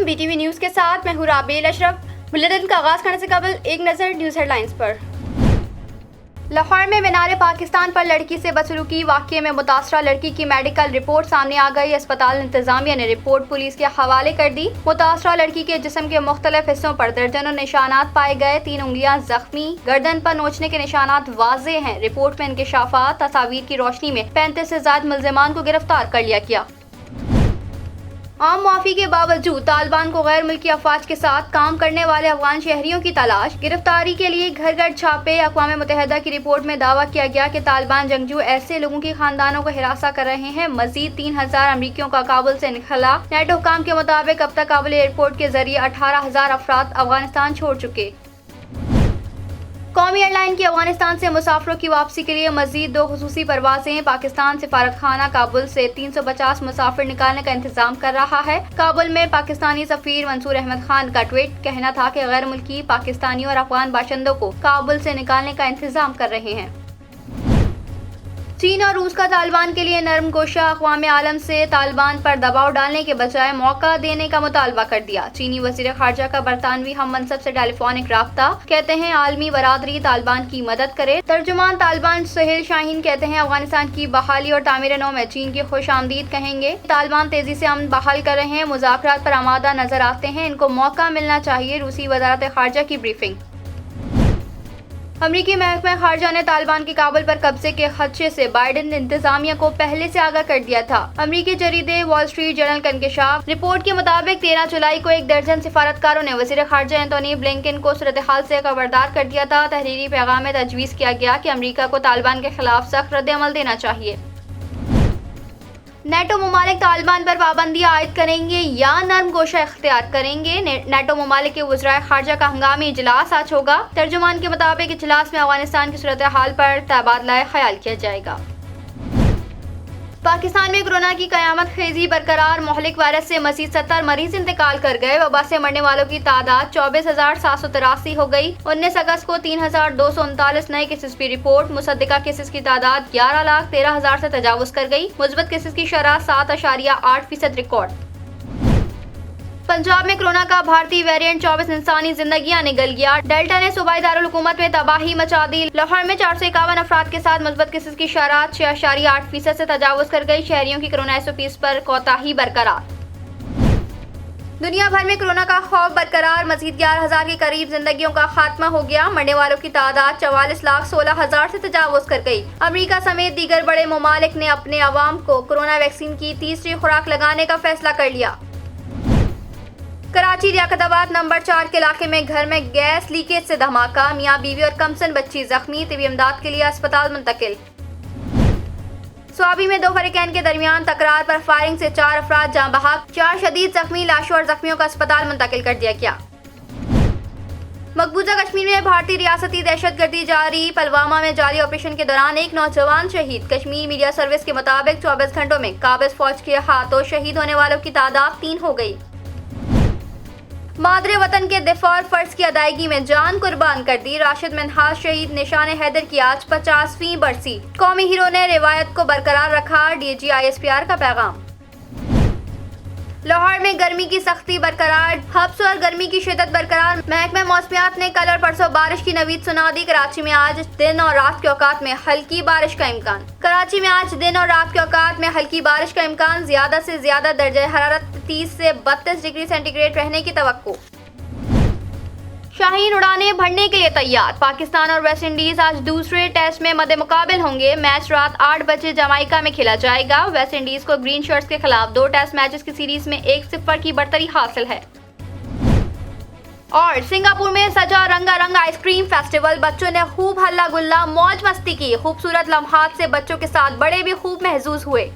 BTV news के साथ मैं हूं राबेल अशरफ। बुलेटिन का आगाज करने से कबल एक नज़र न्यूज़ हेडलाइंस पर। लाहौर में मीनार पाकिस्तान पर लड़की से बदसलूकी वाक़ये में मुतासरा लड़की की मेडिकल रिपोर्ट सामने आ गई। अस्पताल इंतजामिया ने रिपोर्ट पुलिस के हवाले कर दी। मुतासरा लड़की के जिस्म के मुख्तलिफ हिस्सों पर दर्जनों निशानात पाए गए। 3 उंगलियां जख्मी, गर्दन पर नोचने के निशानात वाज़ेह हैं। रिपोर्ट में इंकशाफात तस्वीर की रोशनी में 35 से ज़ायद मुल्ज़िमान को गिरफ्तार कर लिया गया। आम माफी के बावजूद तालिबान को गैर मुल्की अफवाज के साथ काम करने वाले अफगान शहरियों की तलाश, गिरफ्तारी के लिए घर घर छापे। अक़वाम मुत्तहिदा की रिपोर्ट में दावा किया गया कि तालिबान जंगजू ऐसे लोगों के खानदानों को हिरासा कर रहे हैं। मजीद 3000 अमरीकियों का काबुल से निकला। नेटो हुकाम के मुताबिक अब तक काबुल एयरपोर्ट के जरिए 18,000 अफराद अफगानिस्तान छोड़ चुके। कौमी एयरलाइन की अफगानिस्तान से मुसाफिरों की वापसी के लिए मजीद 2 खुसूसी परवाजें। पाकिस्तान सिफारतखाना काबुल से 350 मुसाफिर निकालने का इंतजाम कर रहा है। काबुल में पाकिस्तानी सफीर मंसूर अहमद खान का ट्वीट कहना था कि गैर मुल्की पाकिस्तानियों और अफगान बाशिंदों को काबुल से निकालने का इंतजाम कर रहे हैं। चीन और रूस का तालिबान के लिए नरम गोशा। अक़वाम आलम से तालिबान पर दबाव डालने के बजाय मौका देने का मुतालबा कर दिया। चीनी वज़ीर ख़ारजा का बरतानवी हम मनसब से टेलीफोनिक राब्ता। कहते हैं आलमी बरादरी तालिबान की मदद करे। तर्जुमान तालिबान सुहेल शाहीन कहते हैं अफगानिस्तान की बहाली और तामीर नौ में चीन की खुश आमदीद कहेंगे। तालिबान तेजी से अमन बहाल कर रहे हैं, मुज़ाकरात पर आमादा नजर आते हैं, इनको मौका मिलना चाहिए। रूसी वज़ारत ख़ारजा की ब्रीफिंग। अमरीकी महकमा ख़ारजा ने तालिबान के काबुल पर कब्जे के खदशे से बाइडेन इंतजामिया को पहले से आगाह कर दिया था। अमरीकी जरीदे वॉल स्ट्रीट जर्नल का इंकशाफ। रिपोर्ट के मुताबिक 13 जुलाई को 1 दर्जन सिफारतकारों ने वज़ीर ख़ारजा एंटोनी ब्लिंकन को सूरत हाल से खबरदार कर दिया था। तहरीरी पैगाम में तजवीज़ किया गया कि अमरीका को तालिबान के खिलाफ सख्त रद्द-ए-अमल देना चाहिए। नेटो ममालिक तालिबान पर पाबंदियां आयद करेंगे या नरम गोशा इख्तियार करेंगे। नेटो ममालिक के वज़राए ख़ारजा का हंगामी इजलास आज होगा। तर्जुमान के मुताबिक इजलास में अफगानिस्तान की सूरत हाल पर तबादला ख्याल किया जाएगा। पाकिस्तान में कोरोना की कयामत खेजी बरकरार। मोहलिक वायरस से मजीद 70 मरीज इंतकाल कर गए। वबा से मरने वालों की तादाद 24,783 हो गई। 19 अगस्त को 3,239 नए केसेस की रिपोर्ट। मुसद्दिका केसेस की तादाद 11,13,000 से तजावुज कर गई। मुस्बत केसेस की शरह 7.8% रिकॉर्ड। पंजाब में कोरोना का भारतीय वेरिएंट 24 इंसानी जिंदगियां निगल गया। डेल्टा ने सूबाई दारुल हुकूमत में तबाही मचा दी। लाहौर में 451 अफराद के साथ मुस्बत केसेस की शरह 6.8% से तजावुज कर गई। शहरियों की कोरोना SOPs पर कोताही बरकरार। दुनिया भर में कोरोना का खौफ बरकरार। मजीद 11,000 के करीब जिंदगियों का खात्मा हो गया। मरने वालों की तादाद 44,16,000 से तजावुज कर गई। अमेरिका समेत दीगर बड़े ममालिक ने अपने अवाम को कोरोना वैक्सीन की तीसरी खुराक लगाने का फैसला कर लिया। कराची रियाकताबाद नंबर 4 के इलाके में घर में गैस लीकेज से धमाका। मियां बीवी और कमसन बच्ची जख्मी, तिबी इमदाद के लिए अस्पताल मुंतकिल। स्वाबी में 2 फरीकैन के दरमियान तकरार पर फायरिंग से 4 अफराद जाँ बहक, 4 शदीद जख्मी। लाशों और जख्मियों को अस्पताल मुंतकिल कर दिया गया। मकबूजा कश्मीर में भारतीय रियासती दहशतगर्दी जारी। पुलवामा में जारी ऑपरेशन के दौरान एक नौजवान शहीद। कश्मीर मीडिया सर्विस के मुताबिक 24 घंटों में काबिज फौज के हाथों शहीद होने वालों की तादाद 3 हो गई। मादरे वतन के दिफा और फर्ज की अदायगी में जान कुर्बान कर दी। राशिद मिन्हाज शहीद। निशान हैदर की आज 50वीं बरसी। कौमी हीरो ने रिवायत को बरकरार रखा। DG ISPR का पैगाम। लाहौर में गर्मी की सख्ती बरकरार। हब्स और गर्मी की शिद्दत बरकरार। महकमा मौसमियात ने कल और परसों बारिश की नवीद सुना दी। कराची में आज दिन और रात के औकात में हल्की बारिश का इम्कान। कराची में आज दिन और रात के औकात में हल्की बारिश का इम्कान। ज्यादा से ज्यादा दर्जा हरारत 30 से 32 डिग्री सेंटीग्रेड रहने की तवक्को। शाहीन उड़ाने भरने के लिए तैयार। पाकिस्तान और वेस्ट इंडीज आज दूसरे टेस्ट में मद्दे मुकाबिल होंगे। मैच रात 8 बजे जमाइका में खेला जाएगा। वेस्ट इंडीज को ग्रीन शर्ट्स के खिलाफ 2 टेस्ट मैचेस की सीरीज में 1-0 की बढ़तरी हासिल है। और सिंगापुर में सजा रंगारंग आइसक्रीम फेस्टिवल। बच्चों ने खूब हल्ला गुल्ला मौज मस्ती की। खूबसूरत लम्हात से बच्चों के साथ बड़े भी खूब महसूस हुए।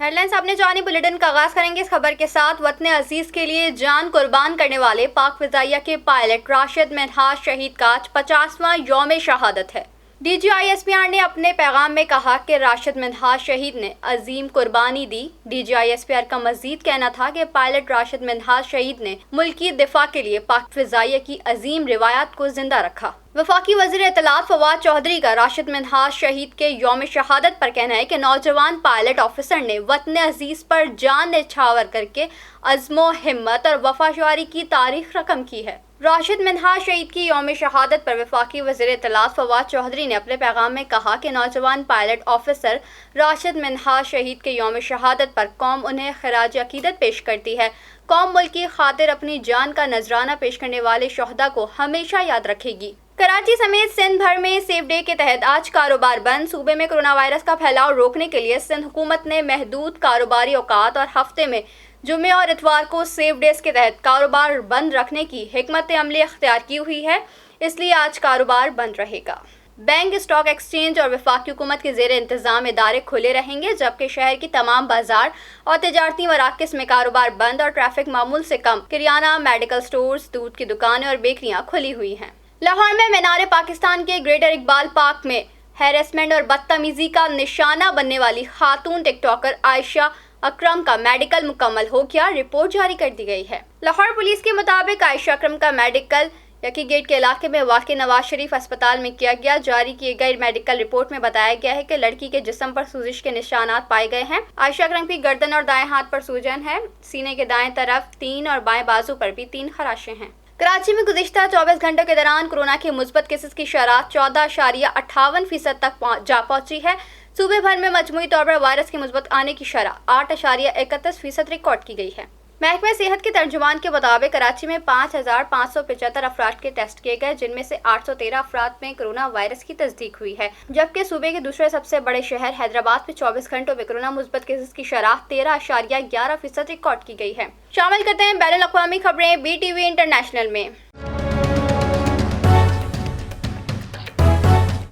हेडलाइंस आपने जानी। बुलेटिन का आगाज करेंगे इस खबर के साथ। वतन अजीज के लिए जान कुर्बान करने वाले पाक फिजाइया के पायलट राशिद मिन्हाज शहीद का आज 50वां यौम शहादत है। DG ISPR ने अपने पैगाम में कहा कि राशिद मिन्हाज शहीद ने अजीम कुर्बानी दी। DG ISPR का मजीद कहना था कि पायलट राशिद मिन्हाज शहीद ने मुल्क की दिफा के लिए पाक फिजाइया की अजीम रिवायत को जिंदा रखा। वफाकी वज़ीर इत्तलात फवाद चौधरी का राशिद मिन्हाज शहीद के यौम शहादत पर कहना है कि नौजवान पायलट ऑफिसर ने वतन अजीज़ पर जान न्यौछावर करके अज़्मो हिम्मत और वफादारी की तारीख रकम की है। राशिद मिन्हाज शहीद की यौम शहादत पर वफाकी वज़ीर इत्तलात फवाद चौधरी ने अपने पैगाम में कहा कि नौजवान पायलट ऑफिसर राशिद मिन्हाज शहीद के यौम शहादत पर कौम उन्हें खराज अकीदत पेश करती है। कौम मुल्क की खातिर अपनी जान का नजराना पेश करने वाले शहदा को हमेशा याद रखेगी। कराची समेत सिंध भर में सेफ डे के तहत आज कारोबार बंद। सूबे में कोरोना वायरस का फैलाव रोकने के लिए सिंध हुकूमत ने महदूद कारोबारी औकात और हफ्ते में जुमे और इतवार को सेफ डेज के तहत कारोबार बंद रखने की हिकमत अमली अख्तियार की हुई है, इसलिए आज कारोबार बंद रहेगा। बैंक, स्टॉक एक्सचेंज और वफाकी हुकूमत के ज़ेर इंतज़ाम इदारे खुले रहेंगे, जबकि शहर की तमाम बाजार और तिजारती मराकज़ में कारोबार बंद और ट्रैफिक मामूल से कम। किराना, मेडिकल स्टोर्स, दूध की दुकानें और बेकरियां खुली हुई हैं। लाहौर में मीनार पाकिस्तान के ग्रेटर इकबाल पार्क में हैरेसमेंट और बदतमीजी का निशाना बनने वाली खातून टिकटॉकर आयशा अकरम का मेडिकल मुकम्मल हो गया, रिपोर्ट जारी कर दी गई है। लाहौर पुलिस के मुताबिक आयशा अकरम का मेडिकल यकी गेट के इलाके में वाक़ नवाज शरीफ अस्पताल में किया गया। जारी किए गए मेडिकल रिपोर्ट में बताया गया है कि लड़की के जिस्म पर सूजिश के निशानात पाए गए हैं। आयशा अकरम की गर्दन और दाएं हाथ पर सूजन है। सीने के दाएं तरफ 3 और बाएं बाजू पर भी 3 खराशें हैं। कराची में गुज़िश्ता 24 घंटों के दौरान कोरोना के मुस्बत केसेस की शरह 14.58% तक जा पहुंची है। सूबे भर में मजमूई तौर पर वायरस के मुस्बत आने की शरह 8.31% रिकॉर्ड की गई है। महकमा सेहत के तर्जुमान के मुताबिक कराची में 5,575 अफराद के टेस्ट किए गए, जिनमें से 813 अफराद में कोरोना वायरस की तस्दीक हुई है, जबकि सूबे के दूसरे सबसे बड़े शहर हैदराबाद में 24 घंटों में कोरोना मुस्बत केसेस की शरह 13.11% रिकॉर्ड की गई है। शामिल करते हैं बैनुल अक़वामी खबरें BTV इंटरनेशनल में।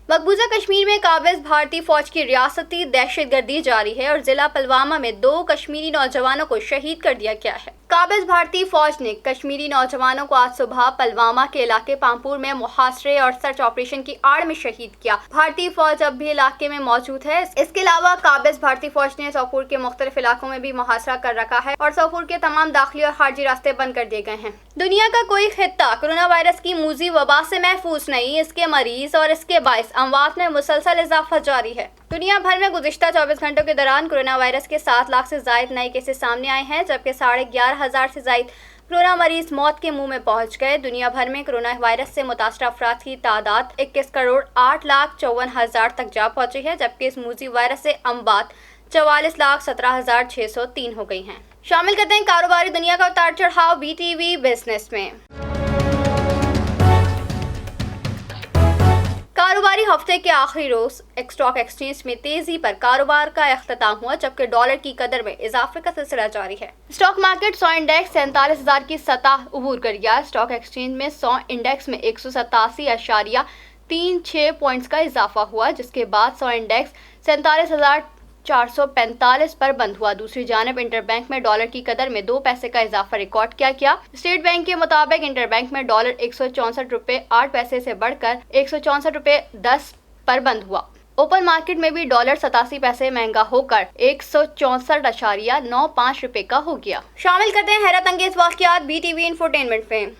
मकबूजा कश्मीर में काबिज भारतीय फौज की रियासती दहशतगर्दी जारी है और जिला पुलवामा में 2 कश्मीरी नौजवानों को शहीद कर दिया गया है। काबिज भारतीय फौज ने कश्मीरी नौजवानों को आज सुबह पुलवामा के इलाके पामपुर में मुहासरे और सर्च ऑपरेशन की आड़ में शहीद किया। भारतीय फौज अब भी इलाके में मौजूद है। इसके अलावा काबिज भारतीय फौज ने सोपोर के मुख्तलिफ इलाकों में भी मुहासरा कर रखा है और सोपोर के तमाम दाखिली और खारजी रास्ते बंद कर दिए गए हैं। दुनिया का कोई खित्ता कोरोना वायरस की मूजी वबा से महफूज नहीं। इसके मरीज और इसके बाइस अमवात में मुसलसल इजाफा जारी है। दुनिया भर में गुज़िश्ता 24 घंटों के दौरान कोरोना वायरस के 7 लाख से ज़ायद नए केसेस सामने आए हैं, जबकि 11,500 से ज़ायद कोरोना मरीज मौत के मुंह में पहुंच गए। दुनिया भर में कोरोना वायरस से मुतासर अफराद की तादाद 21,08,54,000 तक जा पहुंची है, जबकि इस मूजी वायरस से अमवात 44,17,603 हो गई हैं। शामिल करते हैं कारोबारी दुनिया का उतार चढ़ाव BTV बिजनेस में। कारोबारी हफ्ते के आखिरी रोज स्टॉक एक्सचेंज में तेजी पर कारोबार का इख्तिताम हुआ, जबकि डॉलर की कदर में इजाफे का सिलसिला जारी है। स्टॉक मार्केट 100 इंडेक्स 47,000 की सतह उबूर कर गया। स्टॉक एक्सचेंज में 100 इंडेक्स में 187.36 पॉइंट्स का इजाफा हुआ, जिसके बाद 100 इंडेक्स 47,445 पर बंद हुआ। दूसरी जानब इंटरबैंक में डॉलर की कदर में 2 पैसे का इजाफा रिकॉर्ड किया गया। स्टेट बैंक के मुताबिक इंटरबैंक में डॉलर 164.08 से बढ़कर 164.10 पर बंद हुआ। ओपन मार्केट में भी डॉलर 87 पैसे महंगा होकर 164.95 रुपए का हो गया। शामिल करते हैं हैरत अंगेज वाक़ियात BTV इंफोटेनमेंट में।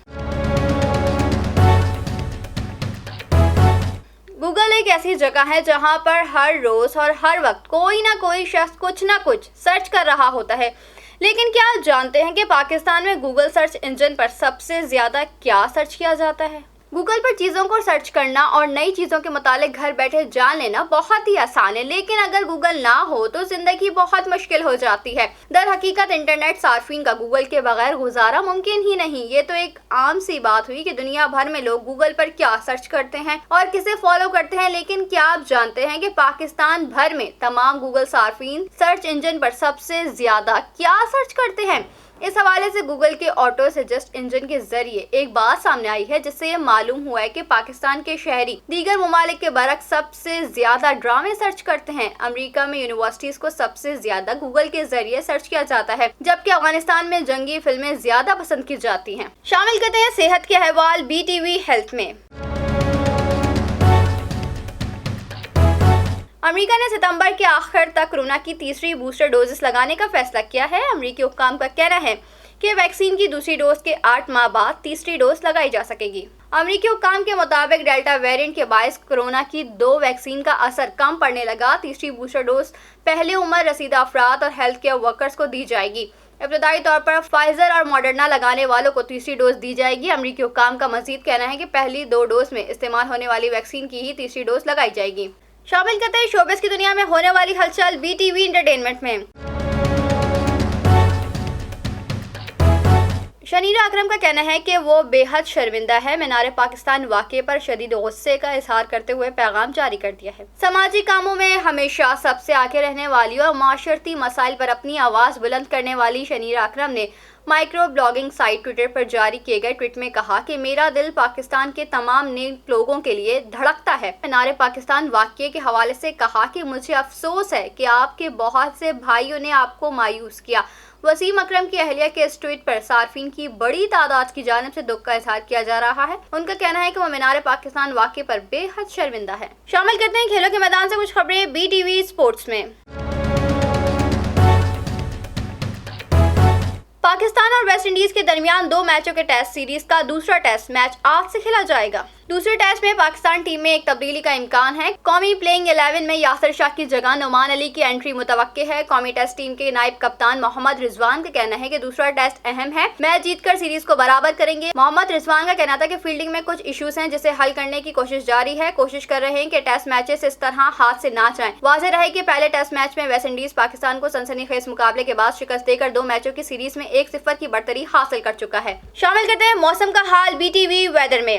गूगल एक ऐसी जगह है जहां पर हर रोज और हर वक्त कोई ना कोई शख्स कुछ ना कुछ सर्च कर रहा होता है। लेकिन क्या आप जानते हैं कि पाकिस्तान में गूगल सर्च इंजन पर सबसे ज्यादा क्या सर्च किया जाता है? गूगल पर चीज़ों को सर्च करना और नई चीज़ों के मुतालिक घर बैठे जान लेना बहुत ही आसान है, लेकिन अगर गूगल ना हो तो ज़िंदगी बहुत मुश्किल हो जाती है। दर हकीकत इंटरनेट सार्फिन का गूगल के बगैर गुजारा मुमकिन ही नहीं। ये तो एक आम सी बात हुई कि दुनिया भर में लोग गूगल पर क्या सर्च करते हैं और किसे फॉलो करते हैं, लेकिन क्या आप जानते हैं कि पाकिस्तान भर में तमाम गूगल सार्फिन सर्च इंजन पर सबसे ज़्यादा क्या सर्च करते हैं? इस हवाले से गूगल के ऑटो सजेस्ट इंजन के जरिए एक बात सामने आई है, जिससे ये मालूम हुआ है कि पाकिस्तान के शहरी दीगर ममालिक के बरक्स सबसे ज्यादा ड्रामे सर्च करते हैं। अमेरिका में यूनिवर्सिटीज को सबसे ज्यादा गूगल के जरिए सर्च किया जाता है, जबकि अफगानिस्तान में जंगी फिल्में ज्यादा पसंद की जाती हैं। शामिल करते हैं सेहत के अहवाल BTV हेल्थ में। امریکہ نے ستمبر کے آخر تک کورونا کی تیسری بوسٹر ڈوزز لگانے کا فیصلہ کیا ہے۔ امریکی حکام کا کہنا ہے کہ ویکسین کی دوسری ڈوز کے 8 ماہ بعد تیسری ڈوز لگائی جا سکے گی۔ امریکی حکام کے مطابق ڈیلٹا ویرینٹ کے باعث کورونا کی 2 ویکسین کا اثر کم پڑنے لگا۔ تیسری بوسٹر ڈوز پہلے عمر رسیدہ افراد اور ہیلتھ کیئر ورکرز کو دی جائے گی۔ ابتدائی طور پر فائزر اور ماڈرنا لگانے والوں کو تیسری ڈوز دی جائے گی۔ امریکی حکام کا مزید کہنا ہے کہ پہلی 2 ڈوز میں استعمال ہونے والی ویکسین کی ہی تیسری ڈوز لگائی جائے گی۔ شامل کرتے ہیں شوبز کی دنیا میں ہونے والی ہلچل بی ٹی وی انٹرٹینمنٹ میں۔ شنیرا اکرم کا کہنا ہے کہ وہ بے حد شرمندہ ہے۔ مینار پاکستان واقعے پر شدید غصے کا اظہار کرتے ہوئے پیغام جاری کر دیا ہے۔ سماجی کاموں میں ہمیشہ سب سے آگے رہنے والی اور معاشرتی مسائل پر اپنی آواز بلند کرنے والی شنیرا اکرم نے مائکرو بلاگنگ سائٹ ٹویٹر پر جاری کیے گئے ٹویٹ میں کہا کہ میرا دل پاکستان کے تمام نیک لوگوں کے لیے دھڑکتا ہے۔ مینار پاکستان واقعے کے حوالے سے کہا کہ مجھے افسوس ہے کہ آپ کے بہت سے بھائیوں نے آپ کو مایوس کیا۔ وسیم اکرم کی اہلیہ کے اس ٹویٹ پر صارفین کی بڑی تعداد کی جانب سے دکھ کا اظہار کیا جا رہا ہے۔ ان کا کہنا ہے کہ وہ مینار پاکستان واقعے پر بے حد شرمندہ ہے۔ شامل کرتے ہیں کھیلوں کے میدان سے کچھ خبریں بی ٹی وی اسپورٹس میں۔ پاکستان اور ویسٹ انڈیز کے درمیان 2 میچوں کے ٹیسٹ سیریز کا دوسرا ٹیسٹ میچ آج سے کھیلا جائے گا۔ دوسرے ٹیسٹ میں پاکستان ٹیم میں ایک تبدیلی کا امکان ہے۔ قومی پلینگ 11 میں یاسر شاہ کی جگہ نعمان علی کی انٹری متوقع ہے۔ قومی ٹیسٹ ٹیم کے نائب کپتان محمد رضوان کا کہنا ہے کہ دوسرا ٹیسٹ اہم ہے، میچ جیت کر سیریز کو برابر کریں گے۔ محمد رضوان کا کہنا تھا کہ فیلڈنگ میں کچھ ایشوز ہیں جسے حل کرنے کی کوشش جاری ہے، کوشش کر رہے ہیں کہ ٹیسٹ میچز اس طرح ہاتھ سے نہ جائیں۔ واضح رہے کہ پہلے ٹیسٹ میچ میں ویسٹ انڈیز پاکستان کو سنسنی خیز مقابلے کے بعد شکست دے کر 2 میچوں کی سیریز میں 1-0 کی برتری حاصل کر چکا ہے۔ شامل کرتے ہیں موسم کا حال بی ٹی وی ویدر میں۔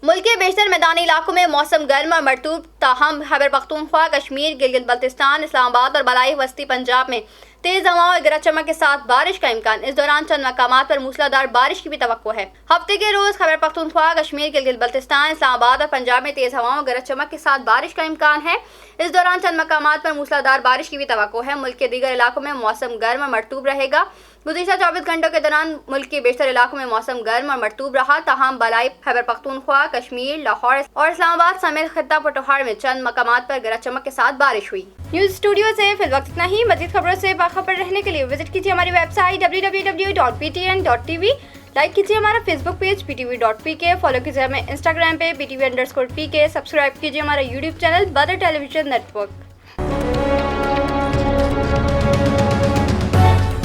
ملک کے بیشتر میدانی علاقوں میں موسم گرم اور مرطوب، تاہم خیبر پختونخوا، کشمیر، گلگت بلتستان، اسلام آباد اور بالائی وسطی پنجاب میں تیز ہواؤں اور گرج چمک کے ساتھ بارش کا امکان۔ اس دوران چند مقامات پر موسلادھار بارش کی بھی توقع ہے۔ ہفتے کے روز خیبر پختونخوا، کشمیر، گلگت بلتستان، اسلام آباد اور پنجاب میں تیز ہواؤں اور گرج چمک کے ساتھ بارش کا امکان ہے۔ اس دوران چند مقامات پر موسلادھار بارش کی بھی توقع ہے۔ ملک کے دیگر علاقوں میں موسم گرم اور مرطوب رہے گا۔ گزشتہ 24 گھنٹوں کے دوران ملک کے بیشتر علاقوں میں موسم گرم اور مرطوب رہا، تاہم بالائی خیبر پختونخوا، کشمیر، لاہور اور اسلام آباد سمیت خطہ پٹوہار میں چند مقامات پر گرج چمک کے ساتھ بارش ہوئی۔ نیوز اسٹوڈیو سے فی الوقت اتنا ہی۔ مزید خبروں سے باخبر رہنے کے لیے وزٹ کیجیے ہماری ویب سائٹ www.btn.tv، لائک کیجیے ہمارا فیس بک پیج btv.pk، فالو کیجیے ہمیں انسٹاگرام پہ btv_pk، سبسکرائب کیجیے ہمارا یوٹیوب چینل بدر ٹیلی ویژن نیٹ ورک۔